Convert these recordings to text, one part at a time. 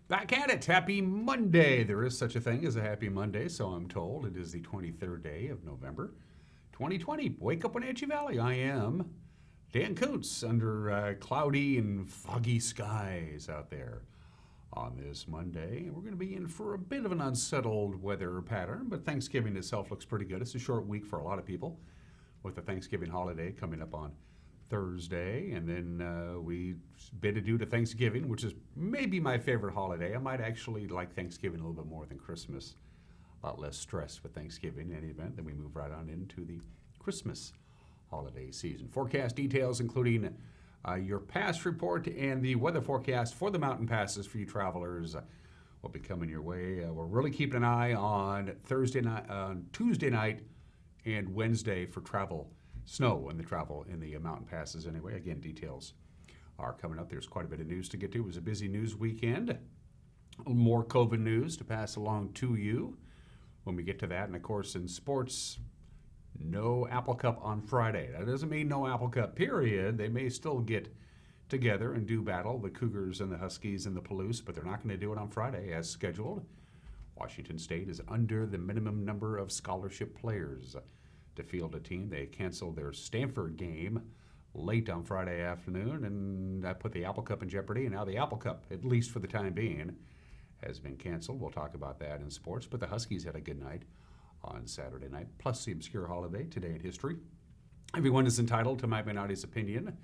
Back at it. Happy Monday. There is such a thing as a happy Monday, so I'm told. It is the 23rd day of November, 2020. Wake up, Wenatchee Valley. I am Dan Kuntz under cloudy and foggy skies out there on this Monday. We're going to be in for a bit of an unsettled weather pattern, but Thanksgiving itself looks pretty good. It's a short week for a lot of people with the Thanksgiving holiday coming up on Thursday, and then we bid adieu to Thanksgiving, which is maybe my favorite holiday. I might actually like Thanksgiving a little bit more than Christmas. A lot less stress with Thanksgiving in any event. Then we move right on into the Christmas holiday season. Forecast details including your pass report and the weather forecast for the mountain passes for you travelers will be coming your way. We're really keeping an eye on Tuesday night and Wednesday for travel. Snow and the travel in the mountain passes anyway. Again, details are coming up. There's quite a bit of news to get to. It was a busy news weekend. More COVID news to pass along to you when we get to that. And of course, in sports, no Apple Cup on Friday. That doesn't mean no Apple Cup, period. They may still get together and do battle, the Cougars and the Huskies and the Palouse, but they're not going to do it on Friday as scheduled. Washington State is under the minimum number of scholarship players to field a team. They canceled their Stanford game late on Friday afternoon, and that put the Apple Cup in jeopardy. And now the Apple Cup, at least for the time being, has been canceled. We'll talk about that in sports. But the Huskies had a good night on Saturday night, plus the obscure holiday, today in history. Everyone is entitled to Mike Minotti's opinion.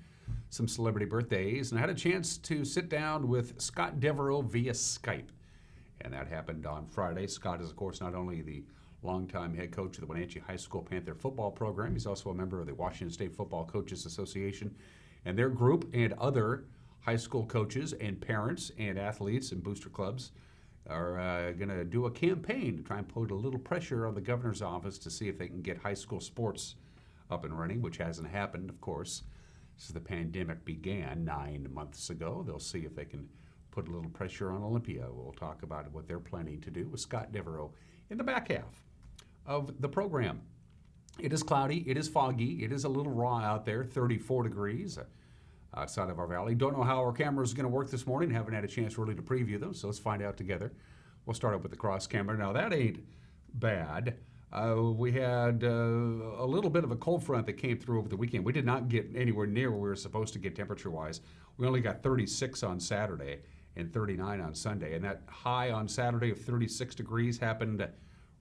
Some celebrity birthdays, and I had a chance to sit down with Scott Devereaux via Skype. And that happened on Friday. Scott is, of course, not only the longtime head coach of the Wenatchee High School Panther football program. He's also a member of the Washington State Football Coaches Association and their group, and other high school coaches and parents and athletes and booster clubs are going to do a campaign to try and put a little pressure on the governor's office to see if they can get high school sports up and running, which hasn't happened, of course, since the pandemic began 9 months ago. They'll see if they can put a little pressure on Olympia. We'll talk about what they're planning to do with Scott Devereaux in the back half of the program. It is cloudy, it is foggy, it is a little raw out there, 34 degrees outside of our valley. Don't know how our camera is going to work this morning. Haven't had a chance really to preview them, so let's find out together. We'll start up with the cross camera. Now that ain't bad. We had a little bit of a cold front that came through over the weekend. We did not get anywhere near where we were supposed to get temperature-wise. We only got 36 on Saturday and 39 on Sunday, and that high on Saturday of 36 degrees happened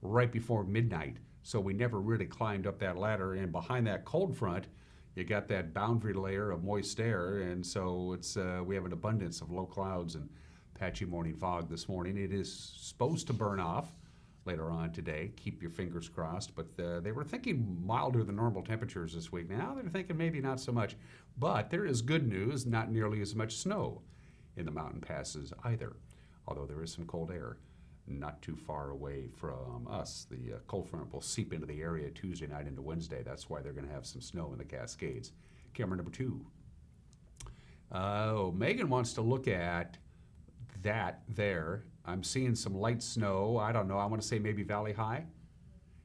right before midnight, so we never really climbed up that ladder. And behind that cold front, you got that boundary layer of moist air, and so it's we have an abundance of low clouds and patchy morning fog this morning. It is supposed to burn off later on today. Keep your fingers crossed, but they were thinking milder than normal temperatures this week. Now they're thinking maybe not so much, but there is good news, not nearly as much snow in the mountain passes either, although there is some cold air not too far away from us. The cold front will seep into the area Tuesday night into Wednesday. That's why they're going to have some snow in the Cascades. Camera number 2. Megan wants to look at that there. I'm seeing some light snow. I don't know. I want to say maybe Valley High.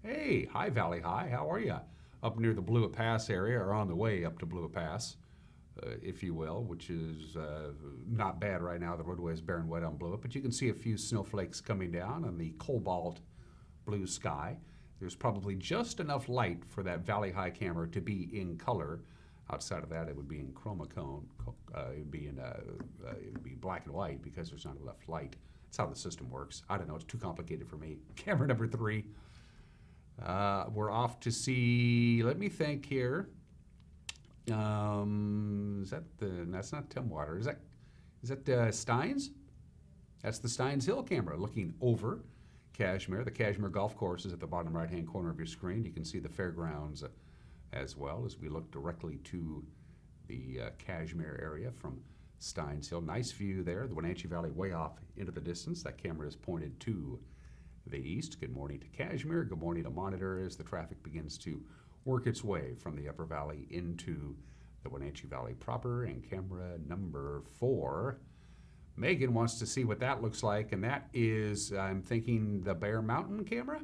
Hey, hi Valley High. How are you? Up near the Blewett Pass area, or on the way up to Blewett Pass, if you will, which is not bad right now. The roadway is bare and wet on Blewett, but you can see a few snowflakes coming down on the cobalt blue sky. There's probably just enough light for that Valley High camera to be in color. Outside of that, it would be in chromacone. It would be black and white because there's not enough light. That's how the system works. I don't know. It's too complicated for me. Camera number 3. We're off to see. Let me think here. That's not Tumwater. Is that Steins? That's the Steins Hill camera looking over Cashmere. The Cashmere Golf Course is at the bottom right-hand corner of your screen. You can see the fairgrounds as well as we look directly to the Cashmere area from Steins Hill. Nice view there. The Wenatchee Valley way off into the distance. That camera is pointed to the east. Good morning to Cashmere. Good morning to Monitor as the traffic begins to work its way from the upper valley into the Wenatchee Valley proper. And camera number 4, Megan wants to see what that looks like, and that is, I'm thinking, the Bear Mountain camera.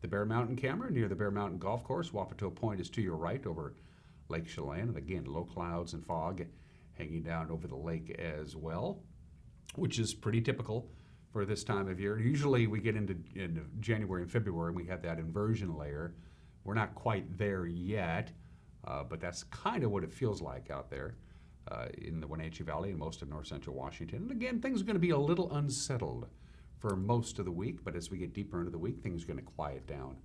The Bear Mountain camera near the Bear Mountain Golf Course. Wapato Point is to your right over Lake Chelan, and again, low clouds and fog hanging down over the lake as well. which is pretty typical for this time of year. Usually we get into January and February and we have that inversion layer. We're not quite there yet, but that's kind of what it feels like out there in the Wenatchee Valley and most of north central Washington. And again, things are going to be a little unsettled for most of the week, but as we get deeper into the week, things are going to quiet down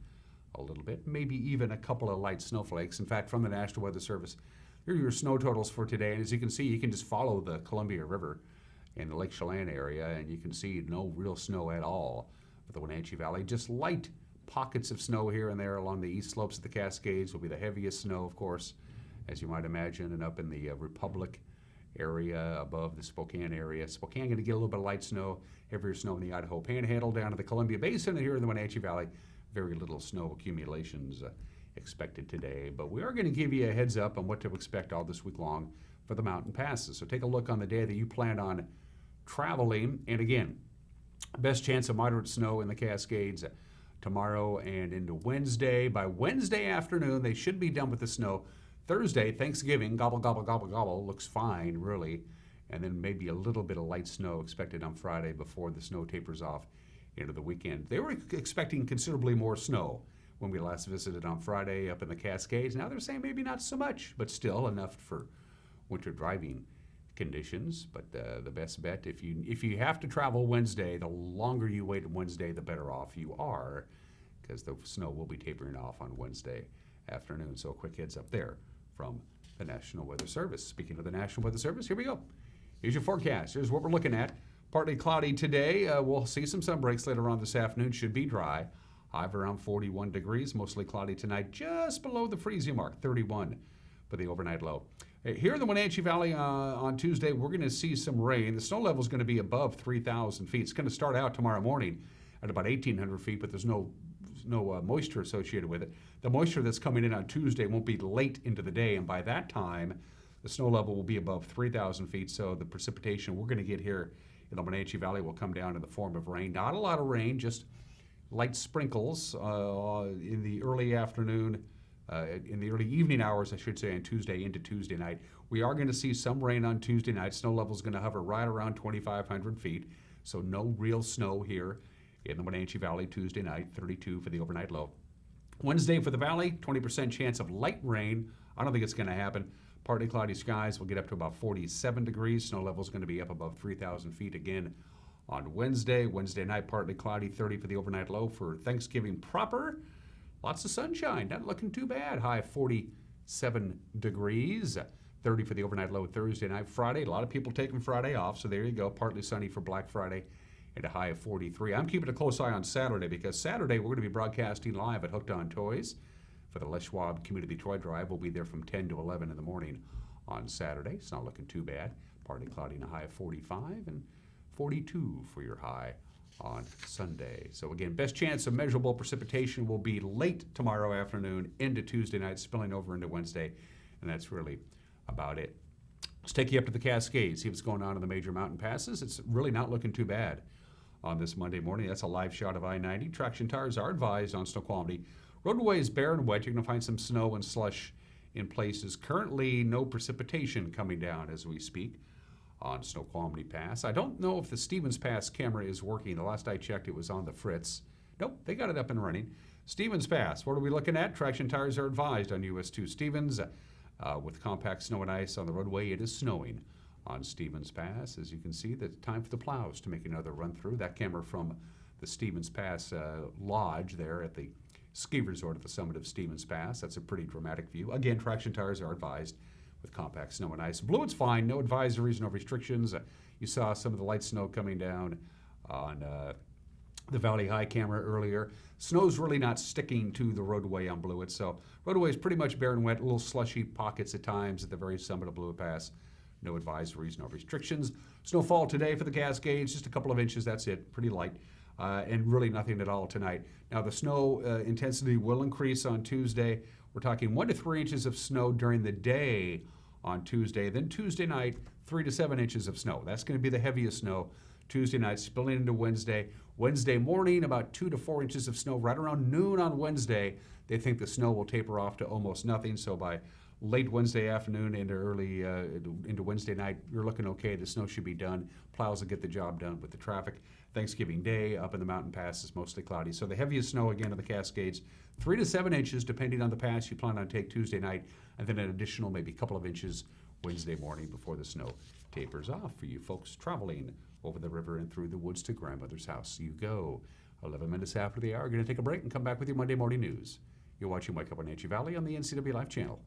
a little bit, maybe even a couple of light snowflakes. In fact, from the National Weather Service, here are your snow totals for today. And as you can see, you can just follow the Columbia River in the Lake Chelan area, and you can see no real snow at all for the Wenatchee Valley. Just light pockets of snow here and there along the east slopes of the Cascades will be the heaviest snow, of course, as you might imagine, and up in the Republic area above the Spokane area. Spokane going to get a little bit of light snow, heavier snow in the Idaho Panhandle down to the Columbia Basin, and here in the Wenatchee Valley, very little snow accumulations expected today. But we are going to give you a heads up on what to expect all this week long for the mountain passes. So take a look on the day that you plan on traveling. And again, best chance of moderate snow in the Cascades tomorrow and into Wednesday. By Wednesday afternoon, they should be done with the snow. Thursday, Thanksgiving, gobble, gobble, gobble, gobble, looks fine, really. And then maybe a little bit of light snow expected on Friday before the snow tapers off into the weekend. They were expecting considerably more snow when we last visited on Friday up in the Cascades. Now they're saying maybe not so much, but still enough for winter driving conditions. But the best bet, if you have to travel Wednesday, the longer you wait on Wednesday, the better off you are, because the snow will be tapering off on Wednesday afternoon. So a quick heads up there from the National Weather Service. Speaking of the National Weather Service, here we go. Here's your forecast. Here's what we're looking at. Partly cloudy today. We'll see some sun breaks later on this afternoon. Should be dry. High of around 41 degrees. Mostly cloudy tonight, just below the freezing mark, 31 for the overnight low. Here in the Wenatchee Valley on Tuesday, we're going to see some rain. The snow level is going to be above 3,000 feet. It's going to start out tomorrow morning at about 1,800 feet, but there's no moisture associated with it. The moisture that's coming in on Tuesday won't be late into the day, and by that time, the snow level will be above 3,000 feet, so the precipitation we're going to get here in the Wenatchee Valley will come down in the form of rain. Not a lot of rain, just light sprinkles in the early afternoon, in the early evening hours, I should say, on Tuesday into Tuesday night. We are going to see some rain on Tuesday night. Snow level is going to hover right around 2,500 feet, so no real snow here in the Wenatchee Valley Tuesday night, 32 for the overnight low. Wednesday for the valley, 20% chance of light rain. I don't think it's going to happen. Partly cloudy skies will get up to about 47 degrees. Snow level is going to be up above 3,000 feet again on Wednesday. Wednesday night, partly cloudy, 30 for the overnight low for Thanksgiving proper. Lots of sunshine, not looking too bad. High of 47 degrees, 30 for the overnight low Thursday night. Friday, a lot of people taking Friday off, so there you go. Partly sunny for Black Friday and a high of 43. I'm keeping a close eye on Saturday because Saturday we're going to be broadcasting live at Hooked on Toys for the Les Schwab Community Toy Drive. We'll be there from 10 to 11 in the morning on Saturday. It's not looking too bad. Partly cloudy and a high of 45 and 42 for your high on Sunday. So again, best chance of measurable precipitation will be late tomorrow afternoon into Tuesday night, spilling over into Wednesday, and that's really about it. Let's take you up to the Cascades, see what's going on in the major mountain passes. It's really not looking too bad on this Monday morning. That's a live shot of I-90. Traction tires are advised on snow quality. Roadway is bare and wet. You're going to find some snow and slush in places. Currently, no precipitation coming down as we speak on Snoqualmie Pass. I don't know if the Stevens Pass camera is working. The last I checked, it was on the fritz. Nope, they got it up and running. Stevens Pass, what are we looking at? Traction tires are advised on US 2 Stevens. With compact snow and ice on the roadway, it is snowing on Stevens Pass. As you can see, the time for the plows to make another run through. That camera from the Stevens Pass Lodge there at the ski resort at the summit of Stevens Pass. That's a pretty dramatic view. Again, traction tires are advised with compact snow and ice. Blue, it's fine. No advisories, no restrictions. You saw some of the light snow coming down on the Valley High camera earlier. Snow's really not sticking to the roadway on Blewett, so roadway is pretty much bare and wet, little slushy pockets at times at the very summit of Blewett Pass. No advisories, no restrictions. Snowfall today for the Cascades, just a couple of inches, that's it, pretty light. And really nothing at all tonight. Now the snow intensity will increase on Tuesday. We're talking 1 to 3 inches of snow during the day on Tuesday. Then Tuesday night, 3 to 7 inches of snow. That's going to be the heaviest snow. Tuesday night spilling into Wednesday. Wednesday morning, about 2 to 4 inches of snow. Right around noon on Wednesday, they think the snow will taper off to almost nothing. So by late Wednesday afternoon into early into Wednesday night, you're looking okay. The snow should be done. Plows will get the job done with the traffic. Thanksgiving Day up in the mountain pass is mostly cloudy. So the heaviest snow again in the Cascades, 3 to 7 inches depending on the pass you plan on take Tuesday night, and then an additional maybe a couple of inches Wednesday morning before the snow tapers off for you folks traveling over the river and through the woods to grandmother's house. You go. 11 minutes after the hour. We're going to take a break and come back with your Monday morning news. You're watching Wake Up Wenatchee Valley on the NCW Life channel.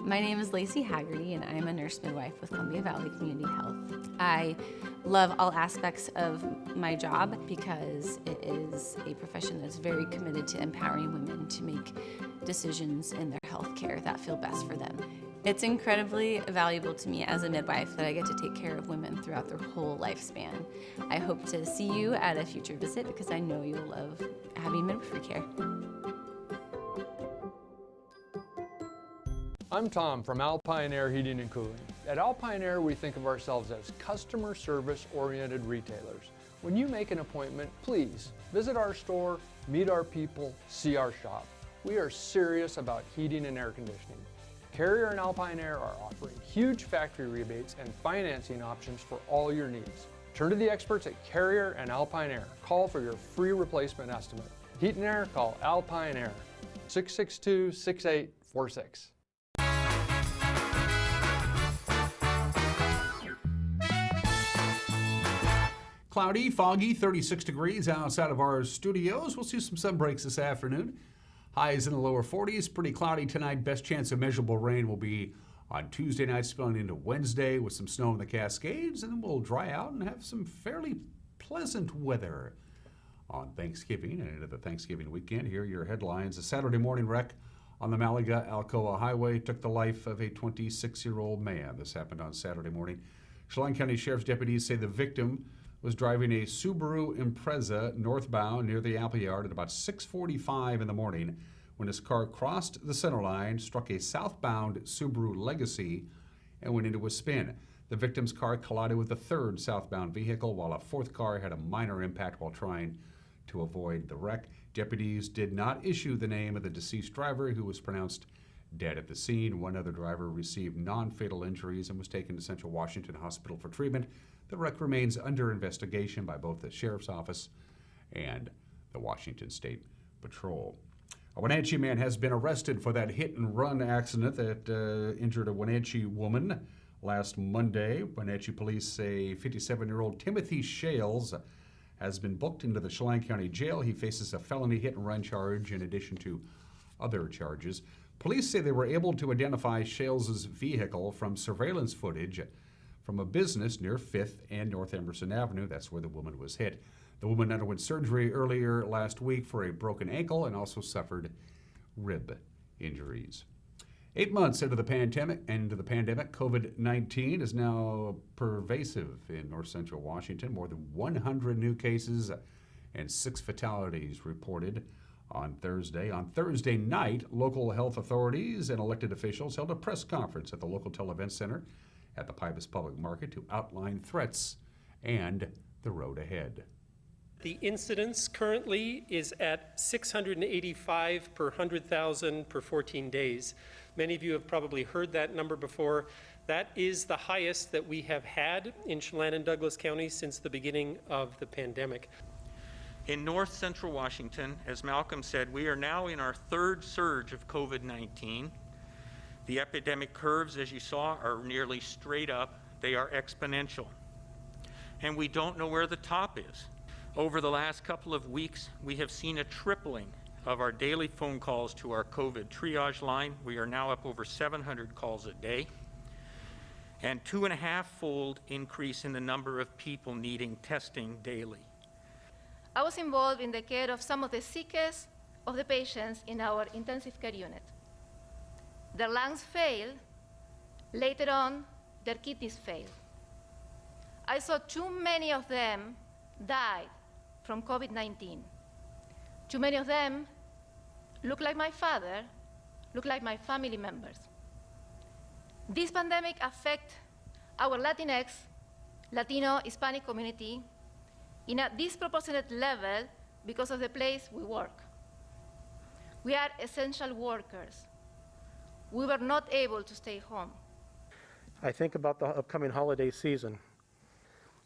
My name is Lacey Haggerty, and I am a nurse midwife with Columbia Valley Community Health. I love all aspects of my job because it is a profession that's very committed to empowering women to make decisions in their health care that feel best for them. It's incredibly valuable to me as a midwife that I get to take care of women throughout their whole lifespan. I hope to see you at a future visit because I know you'll love having midwifery care. I'm Tom from Alpine Air Heating and Cooling. At Alpine Air, we think of ourselves as customer service-oriented retailers. When you make an appointment, please visit our store, meet our people, see our shop. We are serious about heating and air conditioning. Carrier and Alpine Air are offering huge factory rebates and financing options for all your needs. Turn to the experts at Carrier and Alpine Air. Call for your free replacement estimate. Heat and air, call Alpine Air, 662-6846. Cloudy, foggy, 36 degrees outside of our studios. We'll see some sun breaks this afternoon. Highs in the lower 40s. Pretty cloudy tonight. Best chance of measurable rain will be on Tuesday night, spilling into Wednesday with some snow in the Cascades, and then we'll dry out and have some fairly pleasant weather on Thanksgiving and into the Thanksgiving weekend. Here are your headlines. A Saturday morning wreck on the Malaga-Alcoa Highway took the life of a 26-year-old man. This happened on Saturday morning. Chelan County Sheriff's deputies say the victim was driving a Subaru Impreza northbound near the Apple Yard at about 6:45 in the morning when his car crossed the center line, struck a southbound Subaru Legacy, and went into a spin. The victim's car collided with a third southbound vehicle, while a fourth car had a minor impact while trying to avoid the wreck. Deputies did not issue the name of the deceased driver, who was pronounced dead at the scene. One other driver received non-fatal injuries and was taken to Central Washington Hospital for treatment. The wreck remains under investigation by both the Sheriff's Office and the Washington State Patrol. A Wenatchee man has been arrested for that hit-and-run accident that injured a Wenatchee woman last Monday. Wenatchee police say 57-year-old Timothy Shales has been booked into the Chelan County Jail. He faces a felony hit-and-run charge in addition to other charges. Police say they were able to identify Shales' vehicle from surveillance footage from a business near 5th and North Emerson Avenue. That's where the woman was hit. The woman underwent surgery earlier last week for a broken ankle and also suffered rib injuries. 8 months into the pandemic, COVID-19 is now pervasive in north central Washington. More than 100 new cases and 6 fatalities reported on Thursday. On Thursday night, local health authorities and elected officials held a press conference at the local Event Center at the Pybus Public Market to outline threats and the road ahead. The incidence currently is at 685 per 100,000 per 14 days. Many of you have probably heard that number before. That is the highest that we have had in Chelan and Douglas County since the beginning of the pandemic. In north central Washington, as Malcolm said, we are now in our 3rd surge of COVID-19. The epidemic curves, as you saw, are nearly straight up. They are exponential. And we don't know where the top is. Over the last couple of weeks, we have seen a tripling of our daily phone calls to our COVID triage line. We are now up over 700 calls a day. And 2.5-fold increase in the number of people needing testing daily. I was involved in the care of some of the sickest of the patients in our intensive care unit. Their lungs failed. Later on, their kidneys failed. I saw too many of them die from COVID-19. Too many of them look like my father, look like my family members. This pandemic affects our Latinx, Latino, Hispanic community in a disproportionate level because of the place we work. We are essential workers. We were not able to stay home. I think about the upcoming holiday season.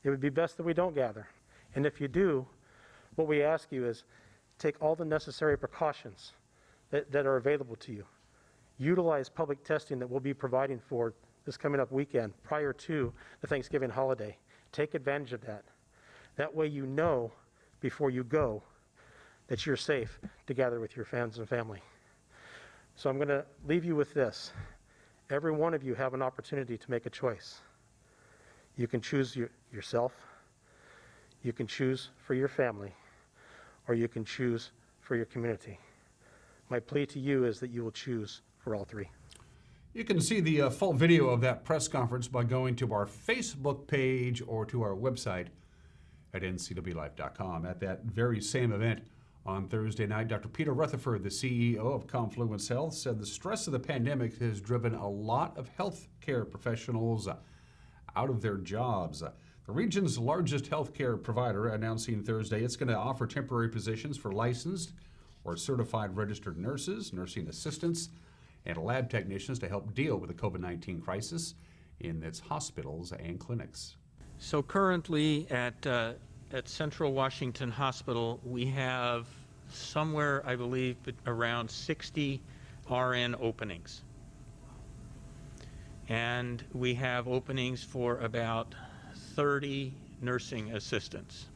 It would be best that we don't gather. And if you do, what we ask you is take all the necessary precautions that are available to you. Utilize public testing that we'll be providing for this coming up weekend prior to the Thanksgiving holiday. Take advantage of that. That way you know before you go that you're safe to gather with your friends and family. So I'm going to leave you with this. Every one of you have an opportunity to make a choice. You can choose yourself, you can choose for your family, or you can choose for your community. My plea to you is that you will choose for all three. You can see the full video of that press conference by going to our Facebook page or to our website at ncwlife.com. At that very same event on Thursday night, Dr. Peter Rutherford, the CEO of Confluence Health, said the stress of the pandemic has driven a lot of healthcare professionals out of their jobs. The region's largest healthcare provider announcing Thursday it's going to offer temporary positions for licensed or certified registered nurses, nursing assistants, and lab technicians to help deal with the COVID-19 crisis in its hospitals and clinics. So currently at Central Washington Hospital, we have somewhere, I believe, around 60 RN openings. And we have openings for about 30 nursing assistants.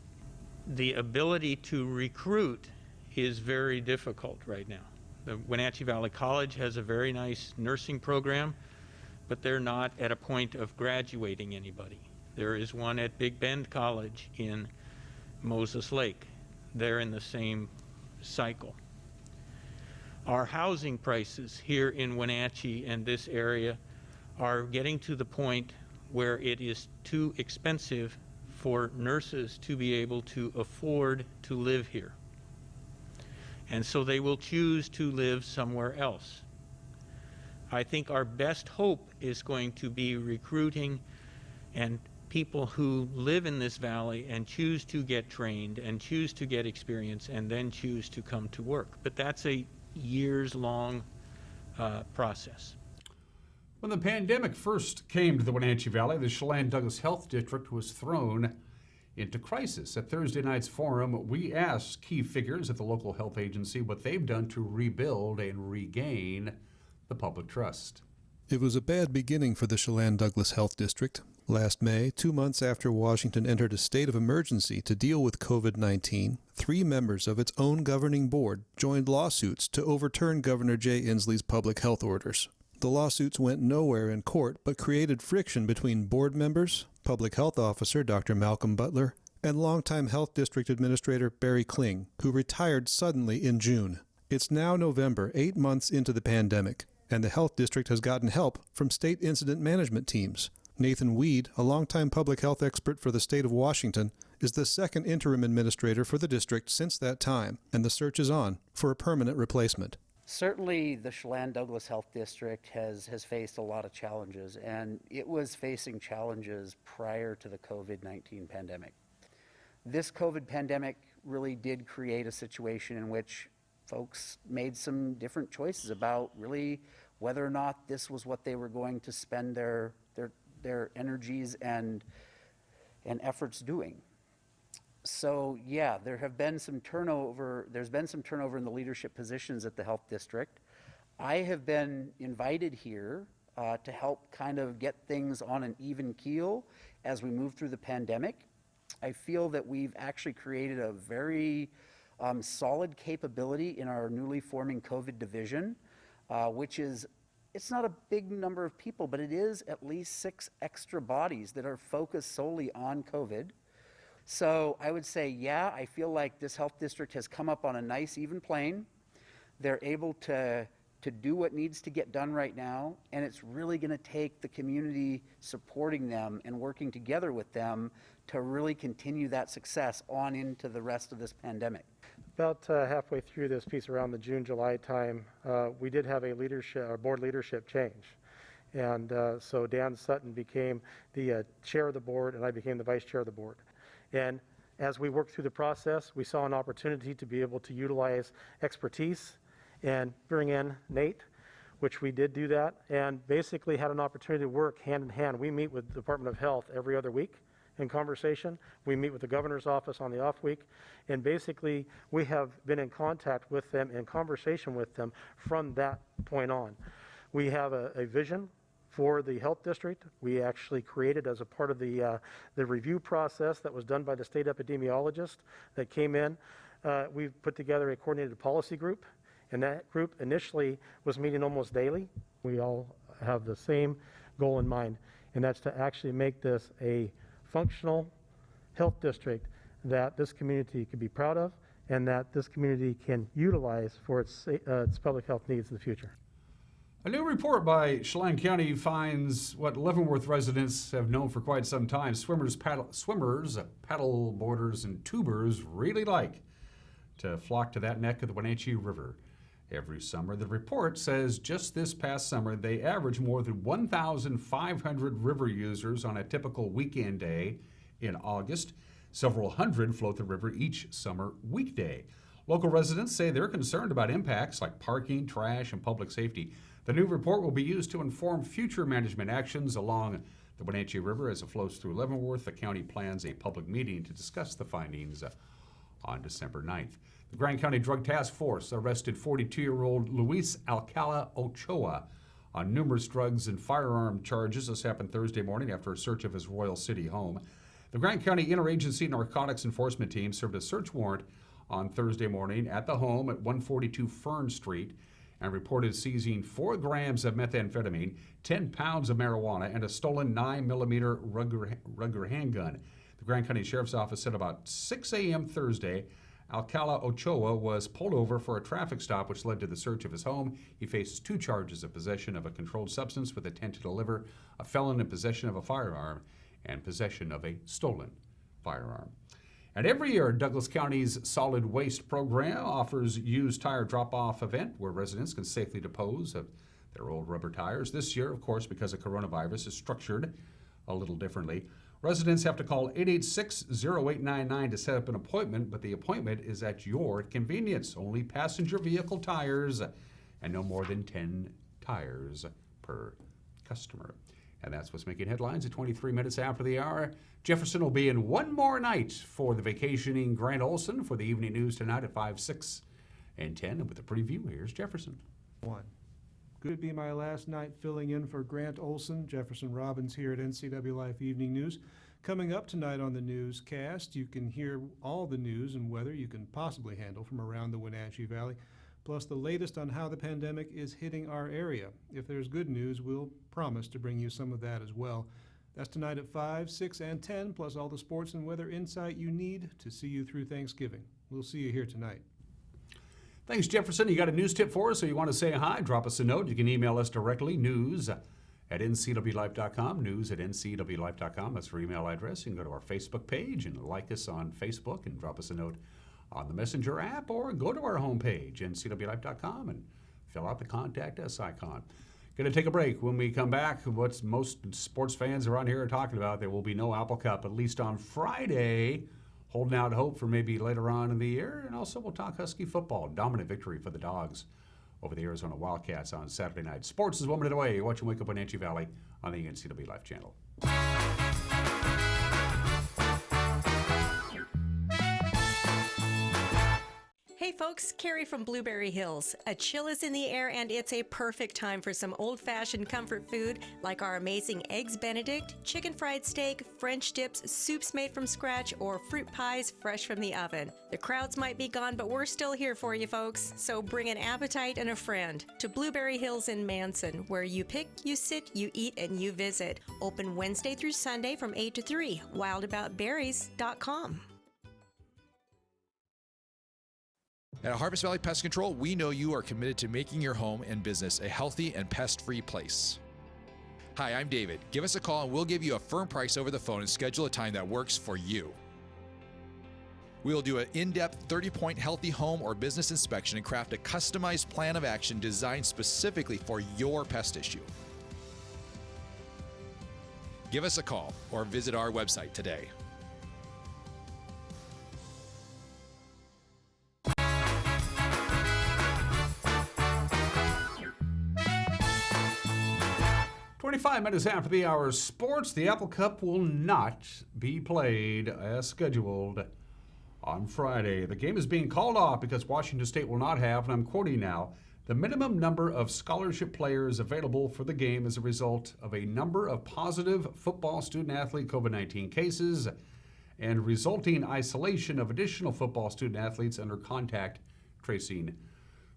The ability to recruit is very difficult right now. The Wenatchee Valley College has a very nice nursing program, but they're not at a point of graduating anybody. There is one at Big Bend College in Moses Lake. They're in the same cycle. Our housing prices here in Wenatchee and this area are getting to the point where it is too expensive for nurses to be able to afford to live here. And so they will choose to live somewhere else. I think our best hope is going to be recruiting and people who live in this valley and choose to get trained and choose to get experience and then choose to come to work. But that's a years-long process. When the pandemic first came to the Wenatchee Valley, the Chelan Douglas Health District was thrown into crisis. At Thursday night's forum, we asked key figures at the local health agency what they've done to rebuild and regain the public trust. It was a bad beginning for the Chelan Douglas Health District. Last May, 2 months after Washington entered a state of emergency to deal with COVID-19, 3 members of its own governing board joined lawsuits to overturn Governor Jay Inslee's public health orders. The lawsuits went nowhere in court but created friction between board members, Public Health Officer Dr. Malcolm Butler, and longtime Health District Administrator Barry Kling, who retired suddenly in June. It's now November, 8 months into the pandemic, and the Health District has gotten help from state incident management teams. Nathan Weed, a longtime public health expert for the state of Washington, is the second interim administrator for the district since that time, and the search is on for a permanent replacement. Certainly, the Chelan Douglas Health District has faced a lot of challenges, and it was facing challenges prior to the COVID-19 pandemic. This COVID pandemic really did create a situation in which folks made some different choices about really whether or not this was what they were going to spend their energies and efforts doing. So yeah, there's been some turnover in the leadership positions at the health district. I have been invited here to help kind of get things on an even keel as we move through the pandemic. I feel that we've actually created a very solid capability in our newly forming COVID division, which is, it's not a big number of people, but it is at least 6 extra bodies that are focused solely on COVID. So I would say, yeah, I feel like this health district has come up on a nice even plane. They're able to do what needs to get done right now, and it's really going to take the community supporting them and working together with them to really continue that success on into the rest of this pandemic. About halfway through this piece, around the June-July time, we did have a board leadership change. And so Dan Sutton became the chair of the board, and I became the vice chair of the board. And As we worked through the process, we saw an opportunity to be able to utilize expertise and bring in Nate, which we did do that, and basically had an opportunity to work hand in hand. We meet with the Department of Health every other week in conversation. We meet with the governor's office on the off week, and basically we have been in contact with them, in conversation with them from that point on. We have a vision for the health district. We actually created, as a part of the review process that was done by the state epidemiologist that came in, we've put together a coordinated policy group, and that group initially was meeting almost daily. We all have the same goal in mind, and that's to actually make this a functional health district that this community can be proud of and that this community can utilize for its public health needs in the future. A new report by Chelan County finds what Leavenworth residents have known for quite some time. Swimmers, paddle boarders, and tubers really like to flock to that neck of the Wenatchee River every summer. The report says just this past summer, they average more than 1,500 river users on a typical weekend day in August. Several hundred float the river each summer weekday. Local residents say they're concerned about impacts like parking, trash, and public safety. The new report will be used to inform future management actions along the Wenatchee River as it flows through Leavenworth. The county plans a public meeting to discuss the findings on December 9th. The Grand County Drug Task Force arrested 42-year-old Luis Alcala Ochoa on numerous drugs and firearm charges. This happened Thursday morning after a search of his Royal City home. The Grand County Interagency Narcotics Enforcement Team served a search warrant on Thursday morning at the home at 142 Fern Street and reported seizing 4 grams of methamphetamine, 10 pounds of marijuana, and a stolen 9mm Ruger handgun. The Grand County Sheriff's Office said about 6 a.m. Thursday, Alcala Ochoa was pulled over for a traffic stop which led to the search of his home. He faces 2 charges of possession of a controlled substance with intent to deliver, a felon in possession of a firearm, and possession of a stolen firearm. And every year, Douglas County's solid waste program offers used tire drop-off event where residents can safely dispose of their old rubber tires. This year, of course, because of coronavirus, is structured a little differently. Residents have to call 886-0899 to set up an appointment, but the appointment is at your convenience. Only passenger vehicle tires and no more than 10 tires per customer. And that's what's making headlines at 23 minutes after the hour. Jefferson will be in one more night for the vacationing Grant Olson for the evening news tonight at 5, 6, and 10. And with the preview, here's Jefferson. Could be my last night filling in for Grant Olson. Jefferson Robbins here at NCW Life Evening News. Coming up tonight on the newscast, you can hear all the news and weather you can possibly handle from around the Wenatchee Valley, plus the latest on how the pandemic is hitting our area. If there's good news, we'll promise to bring you some of that as well. That's tonight at 5, 6, and 10, plus all the sports and weather insight you need to see you through Thanksgiving. We'll see you here tonight. Thanks, Jefferson. You got a news tip for us, so you want to say hi, drop us a note. You can email us directly, news@ncwlife.com, news@ncwlife.com. That's our email address. You can go to our Facebook page and like us on Facebook and drop us a note on the Messenger app, or go to our homepage, ncwlife.com, and fill out the Contact Us icon. Going to take a break. When we come back, what most sports fans around here are talking about, there will be no Apple Cup, at least on Friday. Holding out hope for maybe later on in the year. And also we'll talk Husky football. Dominant victory for the Dogs over the Arizona Wildcats on Saturday night. Sports is 1 minute away. You're watching Wake Up Wenatchee Valley on the NCW Life channel. Hey folks, Carrie from Blueberry Hills. A chill is in the air and it's a perfect time for some old-fashioned comfort food like our amazing Eggs Benedict, chicken fried steak, French dips, soups made from scratch, or fruit pies fresh from the oven. The crowds might be gone, but we're still here for you folks. So bring an appetite and a friend to Blueberry Hills in Manson, where you pick, you sit, you eat, and you visit. Open Wednesday through Sunday from 8 to 3. wildaboutberries.com. At Harvest Valley Pest Control, we know you are committed to making your home and business a healthy and pest-free place. Hi, I'm David. Give us a call and we'll give you a firm price over the phone and schedule a time that works for you. We will do an in-depth 30-point healthy home or business inspection and craft a customized plan of action designed specifically for your pest issue. Give us a call or visit our website today. 25 minutes after the hour of sports, the Apple Cup will not be played as scheduled on Friday. The game is being called off because Washington State will not have, and I'm quoting now, the minimum number of scholarship players available for the game as a result of a number of positive football student-athlete COVID-19 cases and resulting isolation of additional football student-athletes under contact tracing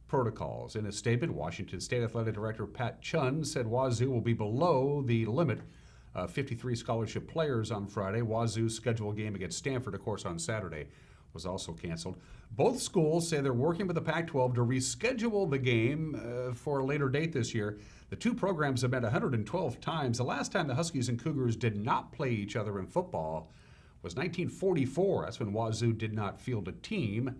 protocols. In a statement, Washington State Athletic Director Pat Chun said Wazoo will be below the limit of 53 scholarship players on Friday. Wazoo's scheduled game against Stanford, of course, on Saturday was also canceled. Both schools say they're working with the Pac-12 to reschedule the game for a later date this year. The two programs have met 112 times. The last time the Huskies and Cougars did not play each other in football was 1944. That's when Wazoo did not field a team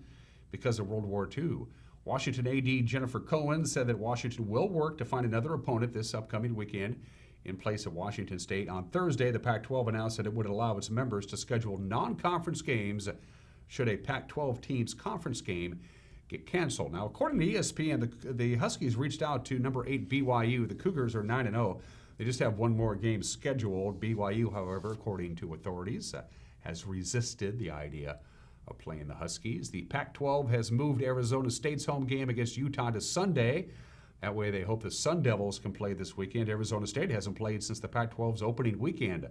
because of World War II. Washington AD Jennifer Cohen said that Washington will work to find another opponent this upcoming weekend in place of Washington State. On Thursday, the Pac-12 announced that it would allow its members to schedule non-conference games should a Pac-12 team's conference game get canceled. Now, according to ESPN, the Huskies reached out to number 8 BYU. The Cougars are 9-0. They just have one more game scheduled. BYU, however, according to authorities, has resisted the idea of playing the Huskies. The Pac-12 has moved Arizona State's home game against Utah to Sunday. That way they hope the Sun Devils can play this weekend. Arizona State hasn't played since the Pac-12's opening weekend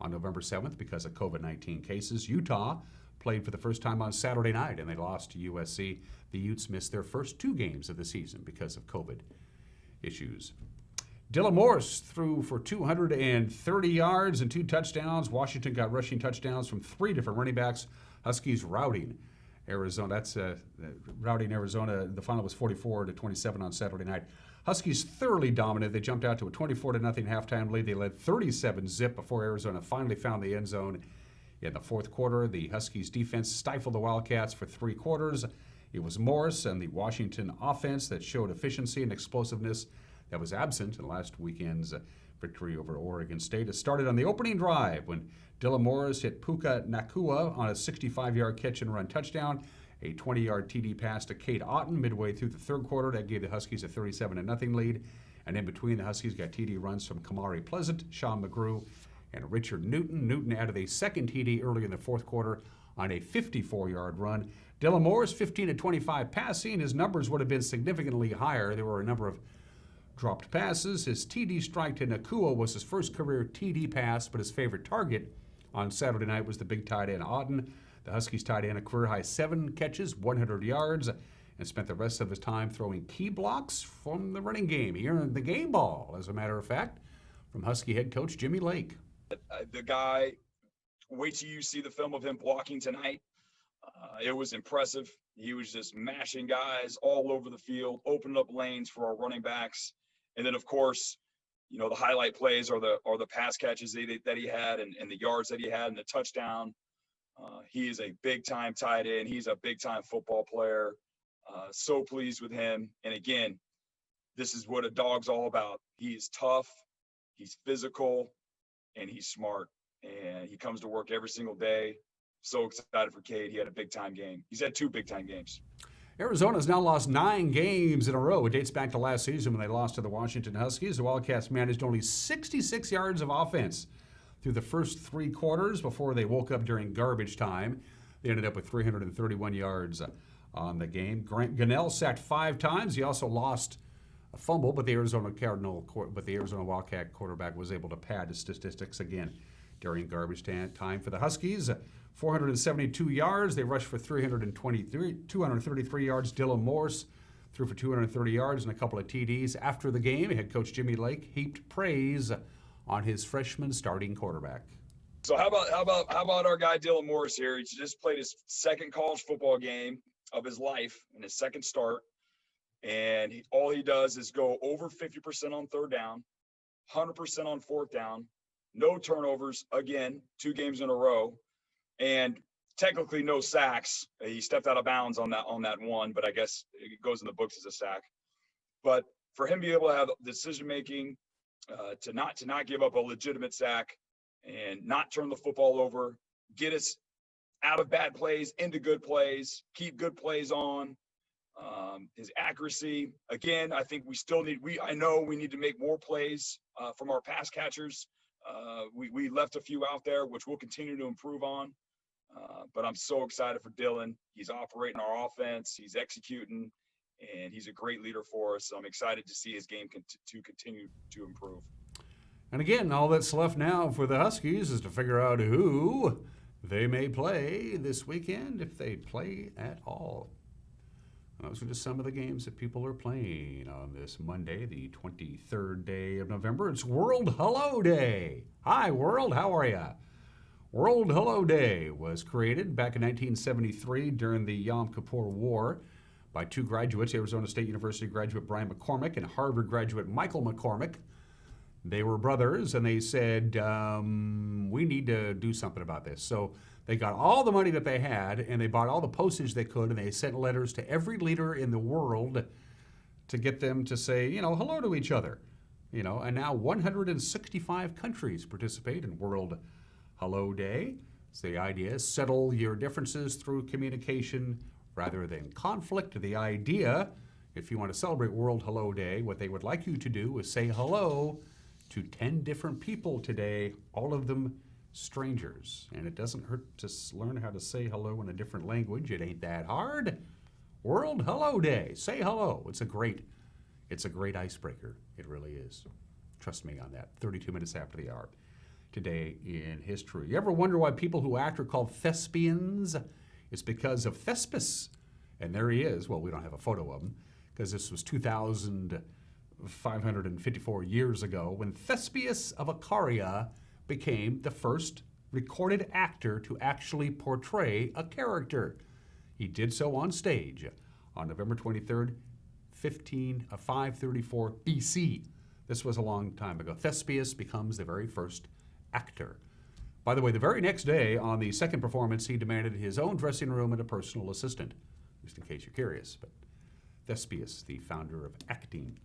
on November 7th because of COVID-19 cases. Utah played for the first time on Saturday night, and they lost to USC. The Utes missed their first two games of the season because of COVID issues. Dylan Morris threw for 230 yards and 2 touchdowns. Washington got rushing touchdowns from 3 different running backs. Huskies routing Arizona. That's routing Arizona. The final was 44-27 on Saturday night. Huskies thoroughly dominant. They jumped out to a 24-0 halftime lead. They led 37-zip before Arizona finally found the end zone in the fourth quarter. The Huskies defense stifled the Wildcats for 3 quarters. It was Morris and the Washington offense that showed efficiency and explosiveness that was absent in last weekend's victory over Oregon State. It started on the opening drive when Dylan Morris hit Puka Nakua on a 65-yard catch-and-run touchdown. A 20-yard TD pass to Cade Otton midway through the third quarter. That gave the Huskies a 37-0 lead. And in between, the Huskies got TD runs from Kamari Pleasant, Sean McGrew, and Richard Newton. Newton added a second TD early in the fourth quarter on a 54-yard run. Dylan Morris, 15-25 passing. His numbers would have been significantly higher. There were a number of dropped passes. His TD strike to Nakua was his first career TD pass, but his favorite target on Saturday night was the big tight end Otton. The Huskies tight end a career-high 7 catches, 100 yards, and spent the rest of his time throwing key blocks from the running game. He earned the game ball, as a matter of fact, from Husky head coach Jimmy Lake. The guy, wait till you see the film of him blocking tonight. It was impressive. He was just mashing guys all over the field, opening up lanes for our running backs. And then, of course, you know, the highlight plays are the pass catches that he had and the yards that he had and the touchdown. He is a big-time tight end. He's a big-time football player. So pleased with him. And, again, this is what a dog's all about. He is tough, he's physical, and he's smart. And he comes to work every single day. So excited for Cade. He had a big-time game. He's had 2 big-time games. Arizona's now lost 9 games in a row. It dates back to last season when they lost to the Washington Huskies. The Wildcats managed only 66 yards of offense through the first 3 quarters before they woke up during garbage time. They ended up with 331 yards on the game. Gunnell sacked 5 times. He also lost a fumble, but the Arizona Wildcat quarterback was able to pad his statistics again during garbage time for the Huskies. 472 yards. They rushed for 233 yards. Dylan Morris threw for 230 yards and a couple of TDs. After the game, head coach Jimmy Lake heaped praise on his freshman starting quarterback. So how about our guy Dylan Morris here? He just played his second college football game of his life in his second start, and all he does is go over 50% on third down, 100% on fourth down, no turnovers again, 2 games in a row. And technically no sacks. He stepped out of bounds on that one, but I guess it goes in the books as a sack. But for him to be able to have decision-making, to not give up a legitimate sack and not turn the football over, get us out of bad plays into good plays, keep good plays on, his accuracy. Again, I think I know we need to make more plays from our pass catchers. We left a few out there, which we'll continue to improve on. But I'm so excited for Dylan. He's operating our offense. He's executing, and he's a great leader for us. So I'm excited to see his game to continue to improve. And again, all that's left now for the Huskies is to figure out who they may play this weekend, if they play at all. Those are just some of the games that people are playing on this Monday, the 23rd day of November. It's World Hello Day. Hi, world. How are you? World Hello Day was created back in 1973 during the Yom Kippur War by two graduates, Arizona State University graduate Brian McCormick and Harvard graduate Michael McCormick. They were brothers, and they said, we need to do something about this. So they got all the money that they had, and they bought all the postage they could, and they sent letters to every leader in the world to get them to say, hello to each other. And now 165 countries participate in World Hello Day. So the idea is settle your differences through communication rather than conflict. The idea, if you want to celebrate World Hello Day, what they would like you to do is say hello to 10 different people today, all of them strangers. And it doesn't hurt to learn how to say hello in a different language. It ain't that hard. World Hello Day. Say hello. It's a great icebreaker. It really is. Trust me on that. 32 minutes after the hour. Today in history. You ever wonder why people who act are called thespians? It's because of Thespis. And there he is. Well, we don't have a photo of him because this was 2,554 years ago when Thespius of Acaria became the first recorded actor to actually portray a character. He did so on stage on November 23rd, 534 BC. This was a long time ago. Thespius becomes the very first actor. By the way, the very next day, on the second performance, he demanded his own dressing room and a personal assistant, just in case you're curious. But Thespius, the founder of acting.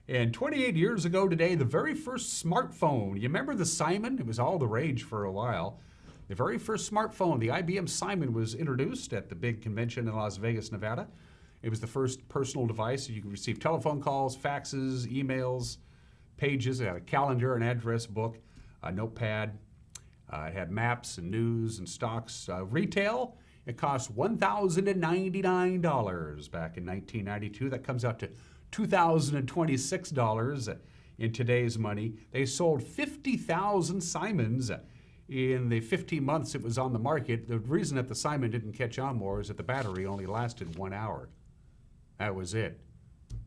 And 28 years ago today, the very first smartphone. You remember the Simon? It was all the rage for a while. The very first smartphone, the IBM Simon, was introduced at the big convention in Las Vegas, Nevada. It was the first personal device. You could receive telephone calls, faxes, emails, pages. It had a calendar, an address book, a notepad. It had maps and news and stocks. Retail, it cost $1,099 back in 1992. That comes out to $2,026 in today's money. They sold 50,000 Simons in the 15 months it was on the market. The reason that the Simon didn't catch on more is that the battery only lasted 1 hour. That was it.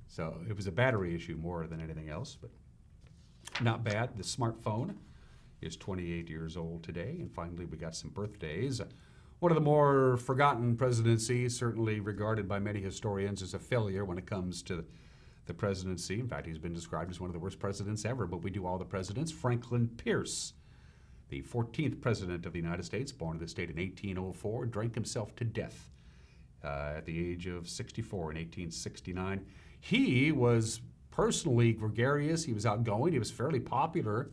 So it was a battery issue more than anything else, but not bad. The smartphone is 28 years old today. And finally, we got some birthdays. One of the more forgotten presidencies, certainly regarded by many historians as a failure when it comes to the presidency. In fact, he's been described as one of the worst presidents ever, but we do all the presidents. Franklin Pierce, the 14th president of the United States, born in the state in 1804, drank himself to death at the age of 64 in 1869. He was personally gregarious. He was outgoing. He was fairly popular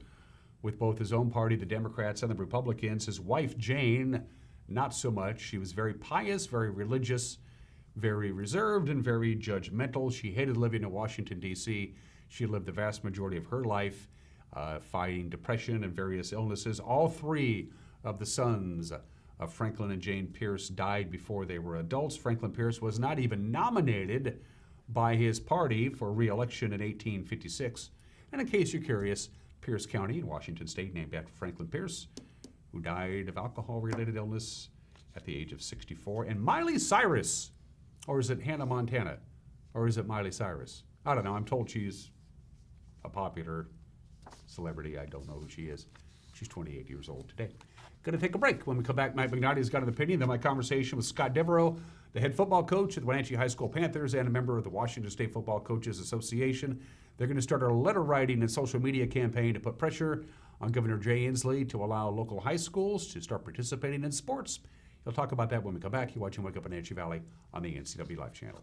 with both his own party, the Democrats, and the Republicans. His wife, Jane, not so much. She was very pious, very religious, very reserved, and very judgmental. She hated living in Washington, D.C. She lived the vast majority of her life fighting depression and various illnesses. All three of the sons of Franklin and Jane Pierce died before they were adults. Franklin Pierce was not even nominated by his party for re-election in 1856. And in case you're curious, Pierce County in Washington State, named after Franklin Pierce, who died of alcohol-related illness at the age of 64. And Miley Cyrus, or is it Hannah Montana? Or is it Miley Cyrus? I don't know. I'm told she's a popular celebrity. I don't know who she is. She's 28 years old today. Going to take a break. When we come back, Mike McNally's got an opinion. Then my conversation with Scott Devereaux, the head football coach at the Wenatchee High School Panthers and a member of the Washington State Football Coaches Association. They're going to start a letter writing and social media campaign to put pressure on Governor Jay Inslee to allow local high schools to start participating in sports. He'll talk about that when we come back. You're watching Wake Up Wenatchee Valley on the NCW Live channel.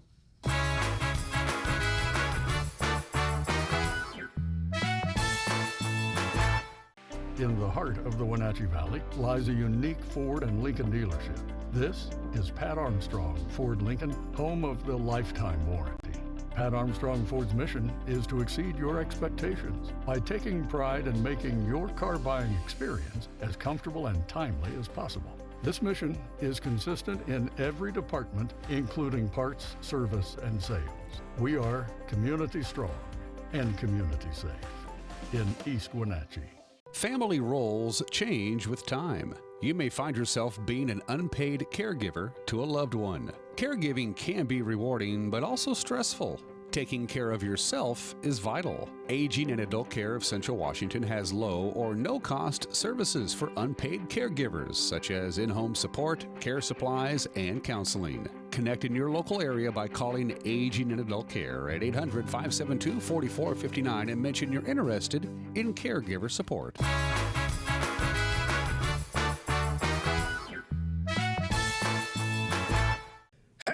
In the heart of the Wenatchee Valley lies a unique Ford and Lincoln dealership. This is Pat Armstrong, Ford Lincoln, home of the lifetime warranty. Pat Armstrong Ford's mission is to exceed your expectations by taking pride in making your car buying experience as comfortable and timely as possible. This mission is consistent in every department, including parts, service, and sales. We are community strong and community safe in East Wenatchee. Family roles change with time. You may find yourself being an unpaid caregiver to a loved one. Caregiving can be rewarding, but also stressful. Taking care of yourself is vital. Aging and Adult Care of Central Washington has low or no cost services for unpaid caregivers, such as in-home support, care supplies, and counseling. Connect in your local area by calling Aging and Adult Care at 800-572-4459 and mention you're interested in caregiver support.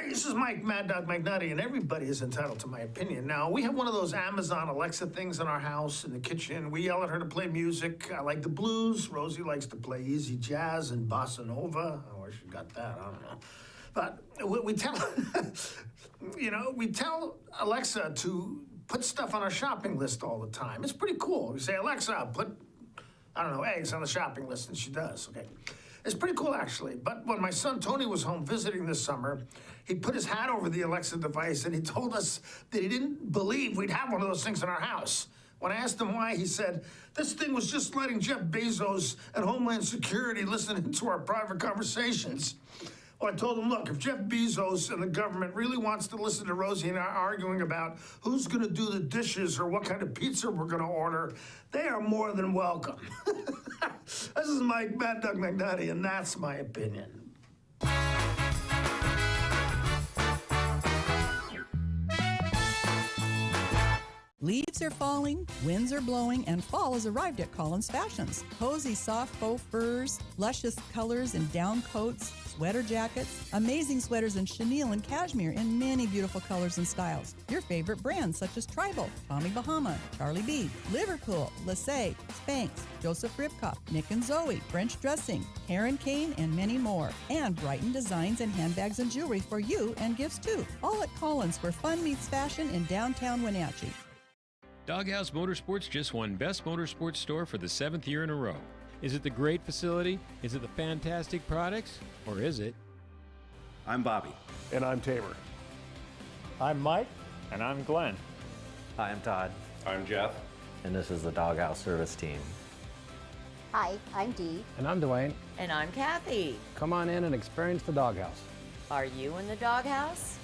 This is Mike Mad Dog McNutty, and everybody is entitled to my opinion. Now, we have one of those Amazon Alexa things in our house, in the kitchen. We yell at her to play music. I like the blues. Rosie likes to play easy jazz and bossa nova. I wish she got that. I don't know. But we tell, we tell Alexa to put stuff on our shopping list all the time. It's pretty cool. We say, Alexa, put, eggs on the shopping list, and she does, okay? It's pretty cool, actually. But when my son Tony was home visiting this summer, he put his hat over the Alexa device, and he told us that he didn't believe we'd have one of those things in our house. When I asked him why, he said, this thing was just letting Jeff Bezos and Homeland Security listen into our private conversations. Well, I told him, look, if Jeff Bezos and the government really wants to listen to Rosie and I arguing about who's going to do the dishes or what kind of pizza we're going to order, they are more than welcome. This is Mike Mad Dog McNutty, and that's my opinion. Leaves are falling, winds are blowing, and fall has arrived at Collins Fashions. Cozy soft faux furs, luscious colors in down coats, sweater jackets, amazing sweaters in chenille and cashmere in many beautiful colors and styles. Your favorite brands such as Tribal, Tommy Bahama, Charlie B, Liverpool, Lassie, Spanx, Joseph Ribkoff, Nick and Zoe, French Dressing, Karen Kane, and many more. And Brighton designs and handbags and jewelry for you and gifts too. All at Collins, where fun meets fashion in downtown Wenatchee. Doghouse Motorsports just won Best Motorsports Store for the 7th year in a row. Is it the great facility? Is it the fantastic products? Or is it? I'm Bobby. And I'm Tamer. I'm Mike. And I'm Glenn. Hi, I'm Todd. I'm Jeff. And this is the Doghouse Service Team. Hi, I'm Dee. And I'm Dwayne. And I'm Kathy. Come on in and experience the Doghouse. Are you in the Doghouse?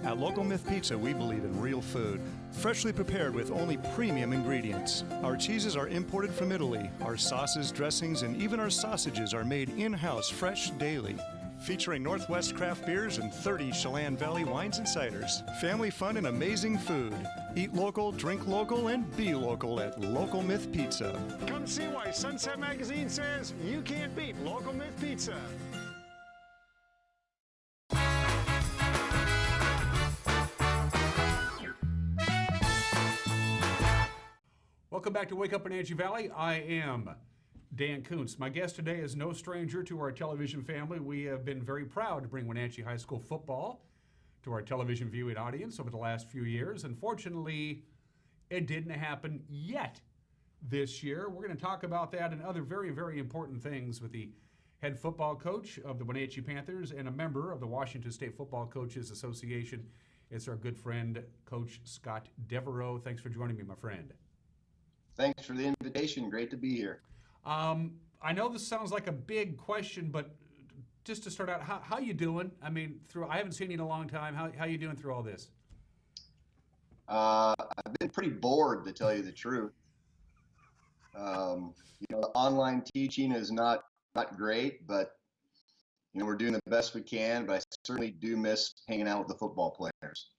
At Local Myth Pizza, we believe in real food, freshly prepared with only premium ingredients. Our cheeses are imported from Italy. Our sauces, dressings, and even our sausages are made in-house fresh daily. Featuring Northwest craft beers and 30 Chelan Valley wines and ciders. Family fun and amazing food. Eat local, drink local, and be local at Local Myth Pizza. Come see why Sunset Magazine says you can't beat Local Myth Pizza. Welcome back to Wake Up Wenatchee Valley. I am Dan Kuntz. My guest today is no stranger to our television family. We have been very proud to bring Wenatchee High School football to our television viewing audience over the last few years. Unfortunately, it didn't happen yet this year. We're going to talk about that and other very, very important things with the head football coach of the Wenatchee Panthers and a member of the Washington State Football Coaches Association. It's our good friend, Coach Scott Devereaux. Thanks for joining me, my friend. Thanks for the invitation. Great to be here. I know this sounds like a big question, but just to start out, how you doing? I mean, I haven't seen you in a long time. How you doing through all this? I've been pretty bored, to tell you the truth. The online teaching is not great, but we're doing the best we can. But I certainly do miss hanging out with the football players.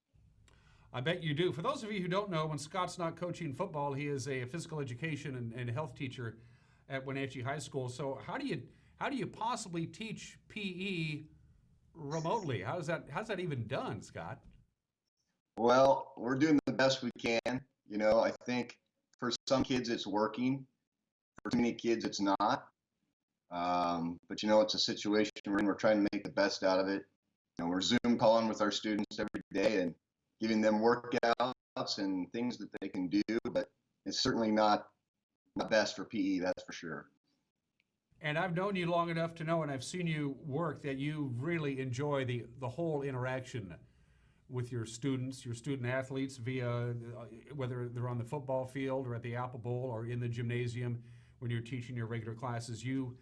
I bet you do. For those of you who don't know, when Scott's not coaching football, he is a physical education and health teacher at Wenatchee High School. So how do you possibly teach PE remotely? How's that even done, Scott? Well, we're doing the best we can. I think for some kids it's working. for too many kids, it's not. But it's a situation we're in. We're trying to make the best out of it. We're Zoom calling with our students every day and giving them workouts and things that they can do, but it's certainly not best for PE, that's for sure. And I've known you long enough to know, and I've seen you work, that you really enjoy the whole interaction with your students, your student athletes, via whether they're on the football field or at the Apple Bowl or in the gymnasium when you're teaching your regular classes. You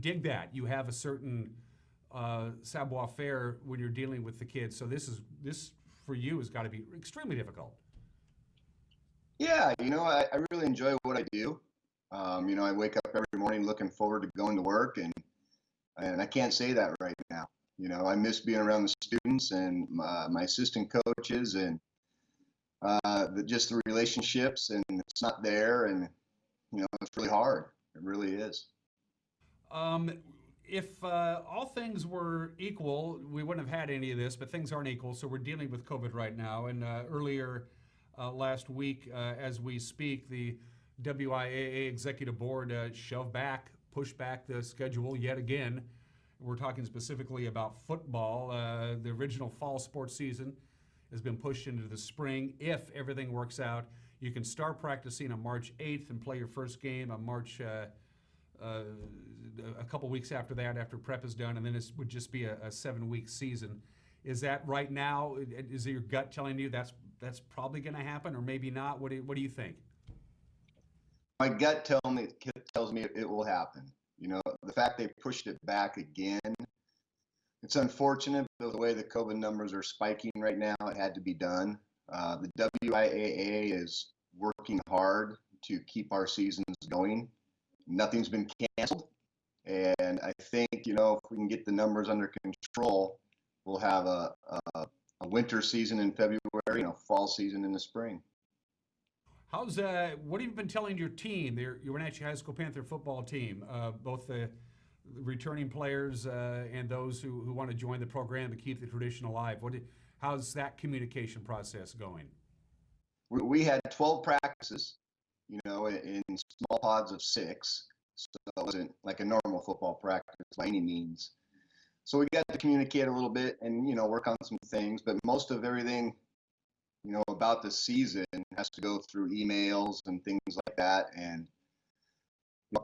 dig that. You have a certain savoir-faire when you're dealing with the kids. So this for you has got to be extremely difficult. Yeah, I really enjoy what I do. I wake up every morning looking forward to going to work, and I can't say that right now. I miss being around the students and my assistant coaches and just the relationships, and it's not there, and it's really hard. It really is. If all things were equal, we wouldn't have had any of this, but things aren't equal, so we're dealing with COVID right now. And earlier last week, as we speak, the WIAA Executive Board pushed back the schedule yet again. We're talking specifically about football. The original fall sports season has been pushed into the spring. If everything works out, you can start practicing on March 8th and play your first game on March a couple weeks after that, after prep is done, and then it would just be a 7-week season. Is that right now? Is your gut telling you that's probably going to happen, or maybe not? What do you think? My gut tells me it will happen. The fact they pushed it back again, it's unfortunate. The way the COVID numbers are spiking right now, it had to be done. The WIAA is working hard to keep our seasons going. Nothing's been canceled. And I think, if we can get the numbers under control, we'll have a winter season in February, fall season in the spring. What have you been telling your team, your Wenatchee High School Panther football team, both the returning players and those who want to join the program to keep the tradition alive? How's that communication process going? We had 12 practices, in small pods of 6. So it wasn't like a normal football practice by any means. So we got to communicate a little bit and, work on some things, but most of everything, about the season has to go through emails and things like that, and